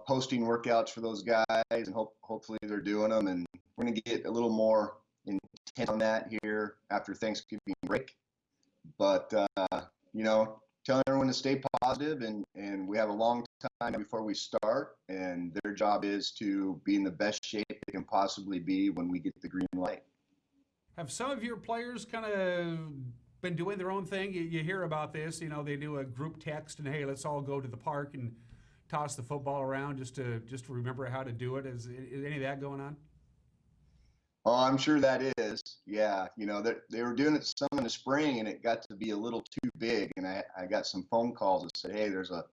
posting workouts for those guys, and hopefully they're doing them, and we're going to get a little more intent on that here after Thanksgiving break. But, telling everyone to stay positive, and we have a long time before we start, and their job is to be in the best shape they can possibly be when we get the green light. Have some of your players kind of been doing their own thing? You hear about this, they do a group text and, hey, let's all go to the park and toss the football around just to remember how to do it. Is any of that going on? Oh, I'm sure that is. Yeah, they were doing it some in the spring, and it got to be a little too big. And I got some phone calls that said, hey, there's a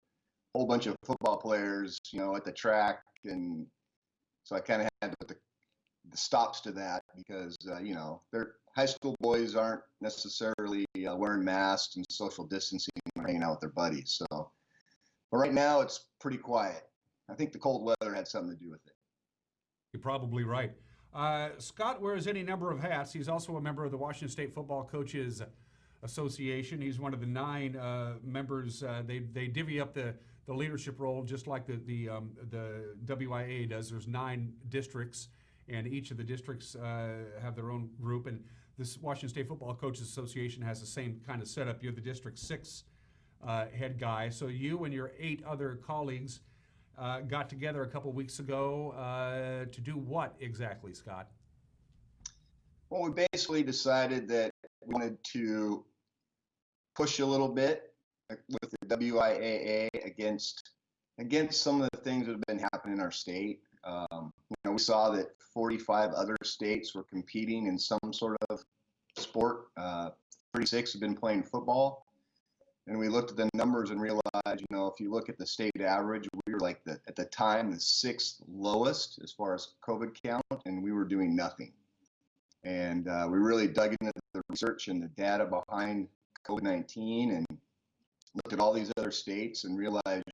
whole bunch of football players, at the track. And so I kind of had to put the stops to that because, they're high school boys aren't necessarily wearing masks and social distancing and hanging out with their buddies. So, but right now it's pretty quiet. I think the cold weather had something to do with it. You're probably right. Scott wears any number of hats. He's also a member of the Washington State Football Coaches Association. He's one of the 9 members. They divvy up the leadership role just like the WIA does. There's 9 districts, and each of the districts have their own group. And this Washington State Football Coaches Association has the same kind of setup. You're the District 6 head guy. So you and your 8 other colleagues got together a couple weeks ago to do what exactly, Scott? Well, we basically decided that we wanted to push a little bit with the WIAA against some of the things that have been happening in our state. We saw that 45 other states were competing in some sort of sport. 36 have been playing football. And we looked at the numbers and realized, if you look at the state average, we were like at the time, the 6th lowest as far as COVID count, and we were doing nothing. And we really dug into the research and the data behind COVID-19 and looked at all these other states and realized,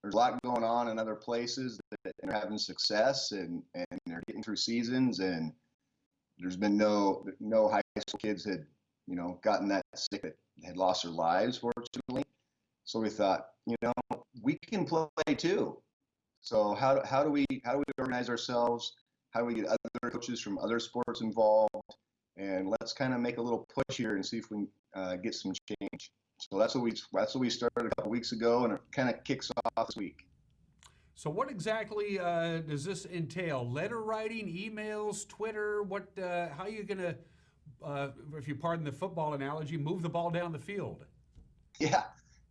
there's a lot going on in other places that are having success and they're getting through seasons, and there's been no high school kids had, gotten that sick that had lost their lives, fortunately. So we thought, we can play too. So how do we organize ourselves? How do we get other coaches from other sports involved? And let's kind of make a little push here and see if we can get some change. So that's what we started a couple weeks ago, and it kind of kicks off this week. So what exactly does this entail? Letter writing, emails, Twitter? How are you going to, if you pardon the football analogy, move the ball down the field? Yeah,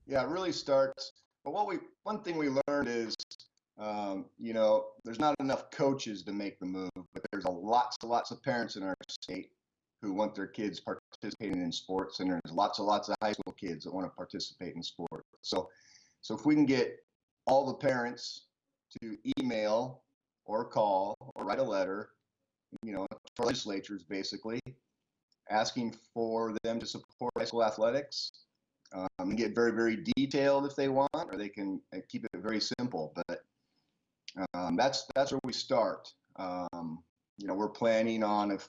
it really starts. But one thing we learned is, there's not enough coaches to make the move, but there's lots of parents in our state who want their kids participating in sports, and there's lots of high school kids that want to participate in sports. So if we can get all the parents to email or call or write a letter, for legislatures basically, asking for them to support high school athletics, and get very, very detailed if they want, or they can keep it very simple. But that's where we start. We're planning on if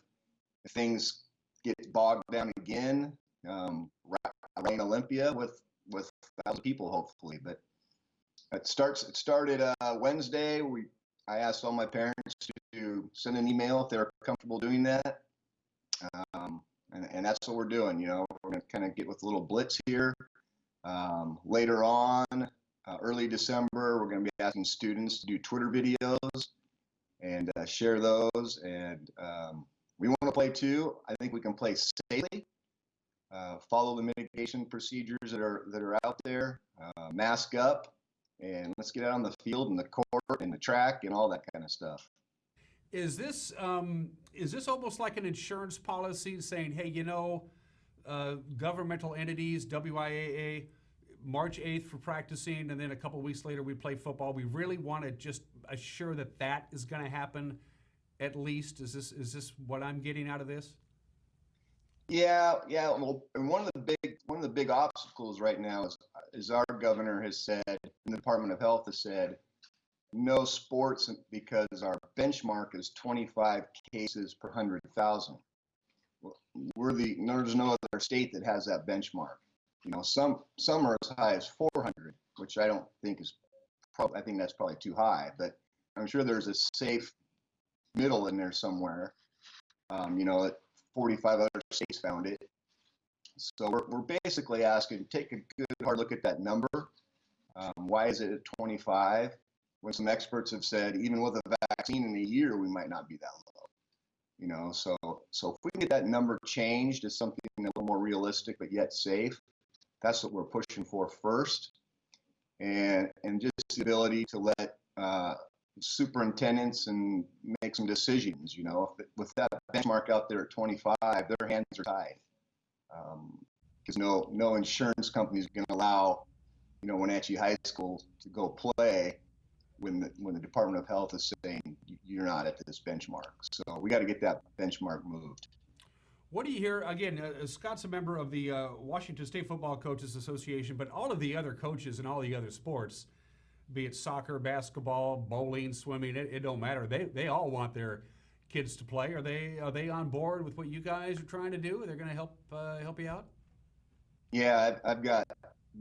things get bogged down again, rain Olympia with 1,000 people hopefully. But it started Wednesday. I asked all my parents to send an email if they're comfortable doing that, and that's what we're doing. We're going to kind of get with a little blitz here. Later on, early December, we're going to be asking students to do Twitter videos and share those. And we want to play too. I think we can play safely, follow the mitigation procedures that are out there, mask up, and let's get out on the field and the court and the track and all that kind of stuff. Is this almost like an insurance policy saying, hey, governmental entities, WIAA, March 8th for practicing, and then a couple of weeks later we play football. We really want to just assure that is going to happen at least. Is this what I'm getting out of this? Yeah. Well, and one of the big obstacles right now is our governor has said, and the Department of Health has said, no sports because our benchmark is 25 cases per 100,000. There's no other state that has that benchmark. Some are as high as 400, which I don't think I think that's probably too high, but I'm sure there's a safe middle in there somewhere. 45 other states found it. So we're basically asking, take a good hard look at that number. Why is it at 25? When some experts have said, even with a vaccine in a year, we might not be that low. So if we can get that number changed to something a little more realistic but yet safe, that's what we're pushing for first. And just the ability to let superintendents and make some decisions. With that benchmark out there at 25, their hands are tied. Because no insurance company is going to allow, Wenatchee High School to go play when the Department of Health is saying you're not at this benchmark. So we got to get that benchmark moved. What do you hear? Again, Scott's a member of the Washington State Football Coaches Association, but all of the other coaches in all the other sports, be it soccer, basketball, bowling, swimming, it don't matter. They all want their kids to play. Are they on board with what you guys are trying to do? They're going to help you out? Yeah, I've got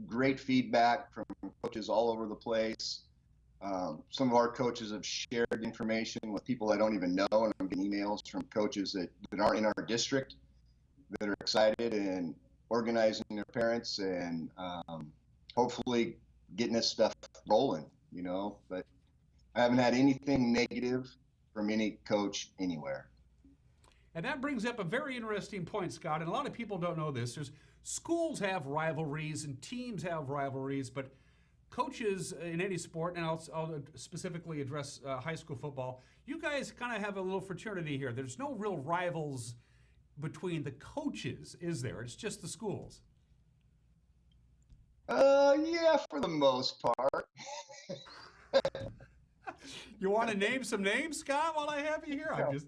great feedback from coaches all over the place. Some of our coaches have shared information with people I don't even know, and I'm getting emails from coaches that aren't in our district that are excited and organizing their parents and hopefully getting this stuff rolling, but I haven't had anything negative from any coach anywhere. And that brings up a very interesting point, Scott, and a lot of people don't know this. Schools have rivalries and teams have rivalries, but coaches in any sport, and I'll specifically address high school football, you guys kind of have a little fraternity here. There's no real rivals between the coaches, is there? It's just the schools. Yeah, for the most part. You want to name some names, Scott, while I have you here? I'm just...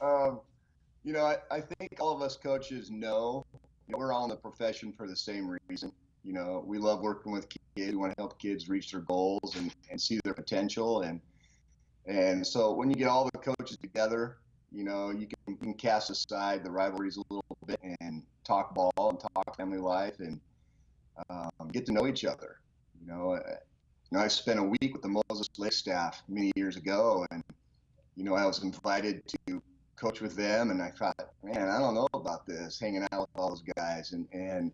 I think all of us coaches know we're all in the profession for the same reason. We love working with kids. kids. We want to help kids reach their goals and see their potential. And so when you get all the coaches together, you can cast aside the rivalries a little bit and talk ball and talk family life and get to know each other. I spent a week with the Moses Lake staff many years ago, and I was invited to coach with them, and I thought, man, I don't know about this, hanging out with all those guys, and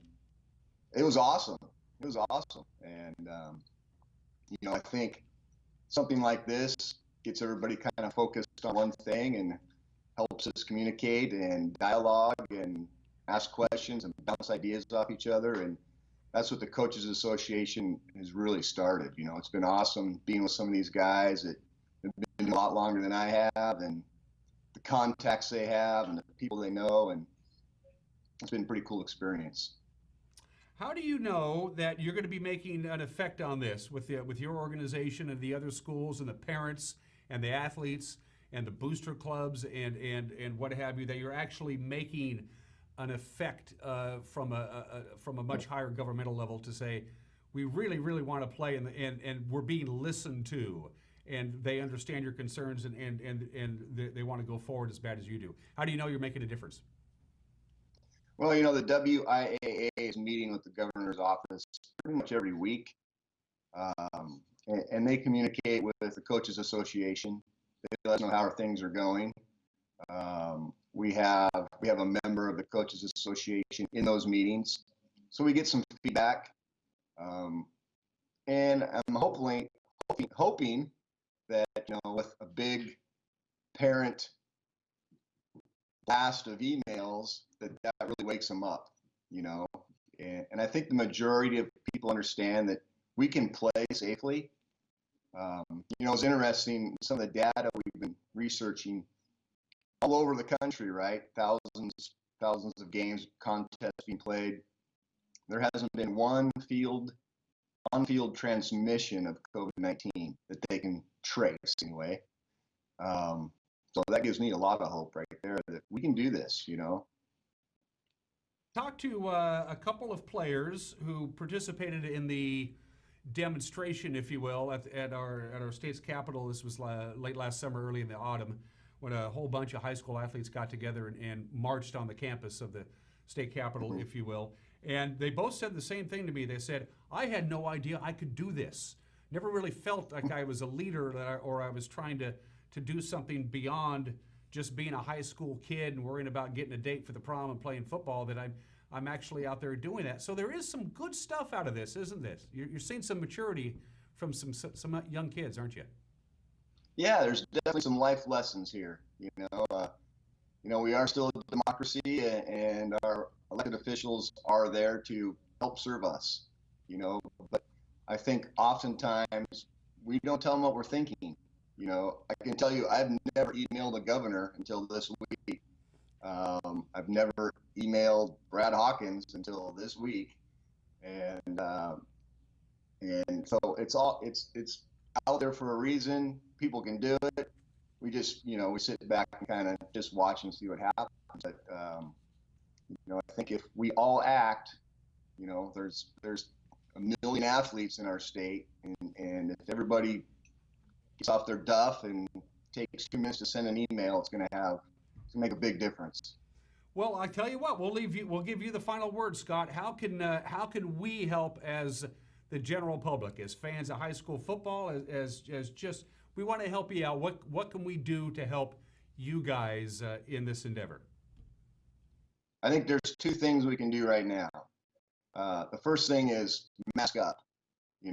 it was awesome. It was awesome, and I think something like this gets everybody kind of focused on one thing and helps us communicate and dialogue and ask questions and bounce ideas off each other. And that's what the Coaches Association has really started. It's been awesome being with some of these guys that have been a lot longer than I have, and the contacts they have and the people they know, and it's been a pretty cool experience. How do you know that you're going to be making an effect on this with your organization and the other schools and the parents and the athletes and the booster clubs and what have you, that you're actually making an effect from a much higher governmental level to say, we really, really want to play and we're being listened to, and they understand your concerns and they want to go forward as bad as you do? How do you know you're making a difference? Well, the WIAA is meeting with the governor's office pretty much every week, and they communicate with the Coaches Association. They let us know how things are going. We have a member of the Coaches Association in those meetings, so we get some feedback. And I'm hoping that with a big parent blast of emails that really wakes them up, and I think the majority of people understand that we can play safely. It's interesting, some of the data we've been researching all over the country, right? Thousands of games, contests being played. There hasn't been one on-field transmission of COVID-19 that they can trace anyway. So that gives me a lot of hope right there that we can do this, Talked to a couple of players who participated in the demonstration, if you will, at our state's capitol. This was late last summer, early in the autumn, when a whole bunch of high school athletes got together and marched on the campus of the state capitol, if you will. And they both said the same thing to me. They said, I had no idea I could do this. Never really felt like I was a leader or I was trying to do something beyond just being a high school kid and worrying about getting a date for the prom and playing football, that I'm actually out there doing that. So there is some good stuff out of this, isn't this? You're seeing some maturity from some young kids, aren't you? Yeah, there's definitely some life lessons here. We are still a democracy, and our elected officials are there to help serve us. But I think oftentimes we don't tell them what we're thinking. I can tell you, I've never emailed the governor until this week. I've never emailed Brad Hawkins until this week, and so it's out there for a reason. People can do it. We just, we sit back and kind of just watch and see what happens. But I think if we all act, there's a million athletes in our state, and if everybody gets off their duff and takes 2 minutes to send an email, it's going to make a big difference. Well, I tell you what, we'll give you the final word, Scott. How can we help as the general public, as fans of high school football, as just, we want to help you out. What can we do to help you guys in this endeavor? I think there's two things we can do right now. The first thing is mask up. The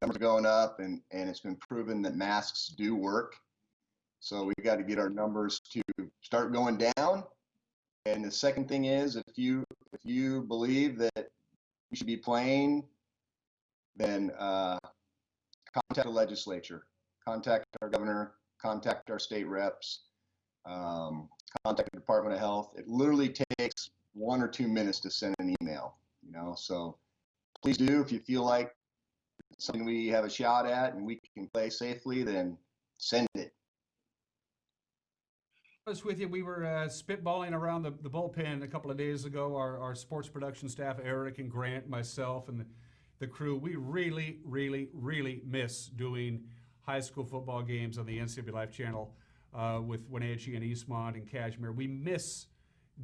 numbers are going up, and it's been proven that masks do work. So we got to get our numbers to start going down. And the second thing is, if you believe that you should be playing, then contact the legislature, contact our governor, contact our state reps, contact the Department of Health. It literally takes 1 or 2 minutes to send an email. So please do. If you feel like it's something we have a shot at and we can play safely, then send it. With you, we were spitballing around the bullpen a couple of days ago. Our sports production staff, Eric and Grant, myself, and the crew. We really, really, really miss doing high school football games on the NCAA Life Channel with Wenatchee and Eastmont and Cashmere. We miss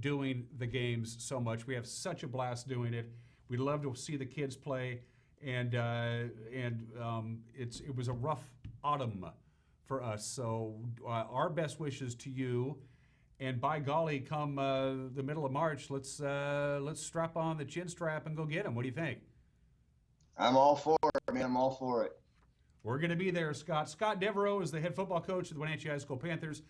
doing the games so much. We have such a blast doing it. We love to see the kids play, and it was a rough autumn for us. So our best wishes to you. And by golly, come the middle of March, let's strap on the chin strap and go get them. What do you think? I'm all for it, man. I'm all for it. We're going to be there, Scott. Scott Devereaux is the head football coach of the Wenatchee High School Panthers,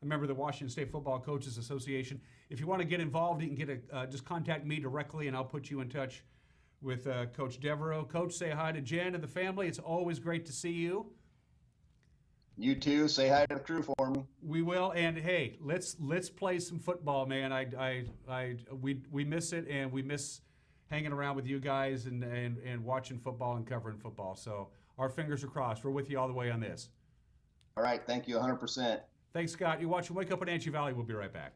a member of the Washington State Football Coaches Association. If you want to get involved, you can get just contact me directly, and I'll put you in touch with Coach Devereaux. Coach, say hi to Jen and the family. It's always great to see you. You too. Say hi to the crew for me. We will. And hey, let's play some football, man. We miss it, and we miss hanging around with you guys and watching football and covering football. So our fingers are crossed. We're with you all the way on this. All right. Thank you 100%. Thanks, Scott. You're watching Wake Up in Wenatchee Valley. We'll be right back.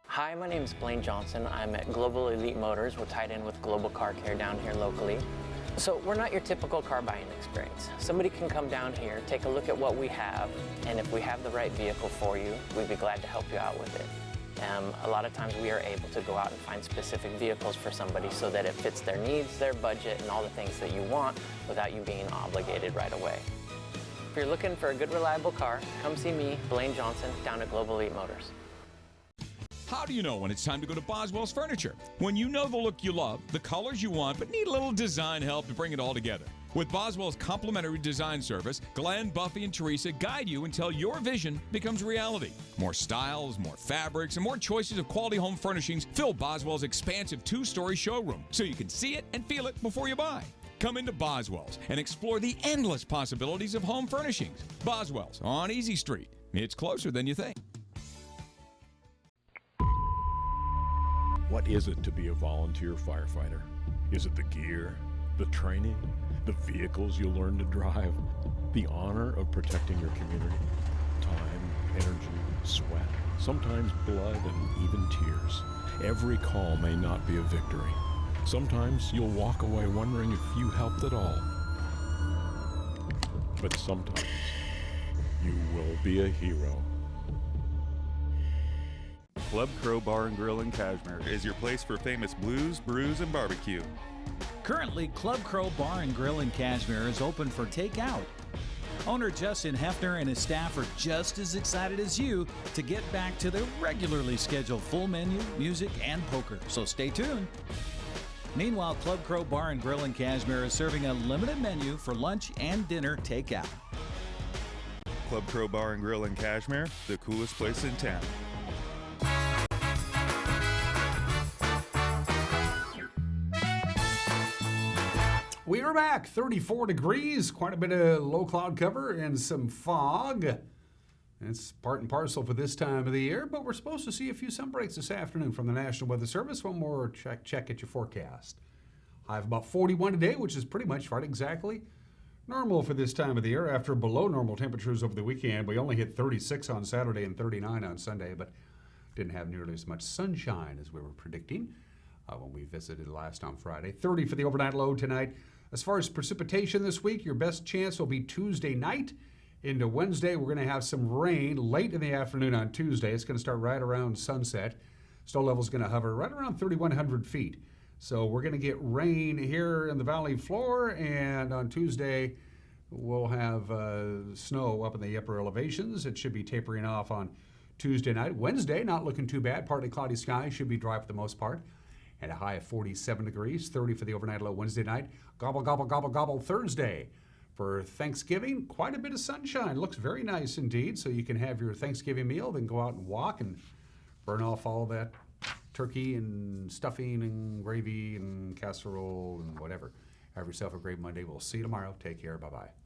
Hi, my name is Blaine Johnson. I'm at Global Elite Motors. We're tied in with Global Car Care down here locally. So we're not your typical car buying experience. Somebody can come down here, take a look at what we have, and if we have the right vehicle for you, we'd be glad to help you out with it. A lot of times we are able to go out and find specific vehicles for somebody so that it fits their needs, their budget, and all the things that you want without you being obligated right away. If you're looking for a good, reliable car, come see me, Blaine Johnson, down at Global Elite Motors. How do you know when it's time to go to Boswell's Furniture? When you know the look you love, the colors you want, but need a little design help to bring it all together. With Boswell's complimentary design service, Glenn, Buffy, and Teresa guide you until your vision becomes reality. More styles, more fabrics, and more choices of quality home furnishings fill Boswell's expansive 2-story showroom so you can see it and feel it before you buy. Come into Boswell's and explore the endless possibilities of home furnishings. Boswell's on Easy Street. It's closer than you think. What is it to be a volunteer firefighter? Is it the gear, the training, the vehicles you'll learn to drive, the honor of protecting your community? Time, energy, sweat, sometimes blood, and even tears. Every call may not be a victory. Sometimes you'll walk away wondering if you helped at all. But sometimes you will be a hero. Club Crow Bar and Grill in Cashmere is your place for famous blues, brews, and barbecue. Currently, Club Crow Bar and Grill in Cashmere is open for takeout. Owner Justin Hefner and his staff are just as excited as you to get back to their regularly scheduled full menu, music, and poker, so stay tuned. Meanwhile, Club Crow Bar and Grill in Cashmere is serving a limited menu for lunch and dinner takeout. Club Crow Bar and Grill in Cashmere, the coolest place in town. We are back, 34 degrees, quite a bit of low cloud cover and some fog. It's part and parcel for this time of the year, but we're supposed to see a few sun breaks this afternoon from the National Weather Service. One more check at your forecast. High of about 41 today, which is pretty much right exactly normal for this time of the year. After below normal temperatures over the weekend, we only hit 36 on Saturday and 39 on Sunday, but didn't have nearly as much sunshine as we were predicting when we visited last on Friday. 30 for the overnight low tonight. As far as precipitation this week, your best chance will be Tuesday night into Wednesday. We're going to have some rain late in the afternoon on Tuesday. It's going to start right around sunset. Snow level is going to hover right around 3,100 feet. So we're going to get rain here in the valley floor, and on Tuesday we'll have snow up in the upper elevations. It should be tapering off on Tuesday night. Wednesday, not looking too bad. Partly cloudy skies, should be dry for the most part. And a high of 47 degrees, 30 for the overnight low Wednesday night. Gobble, gobble, gobble, gobble Thursday. For Thanksgiving, quite a bit of sunshine. Looks very nice indeed. So you can have your Thanksgiving meal, then go out and walk and burn off all that turkey and stuffing and gravy and casserole and whatever. Have yourself a great Monday. We'll see you tomorrow. Take care. Bye-bye.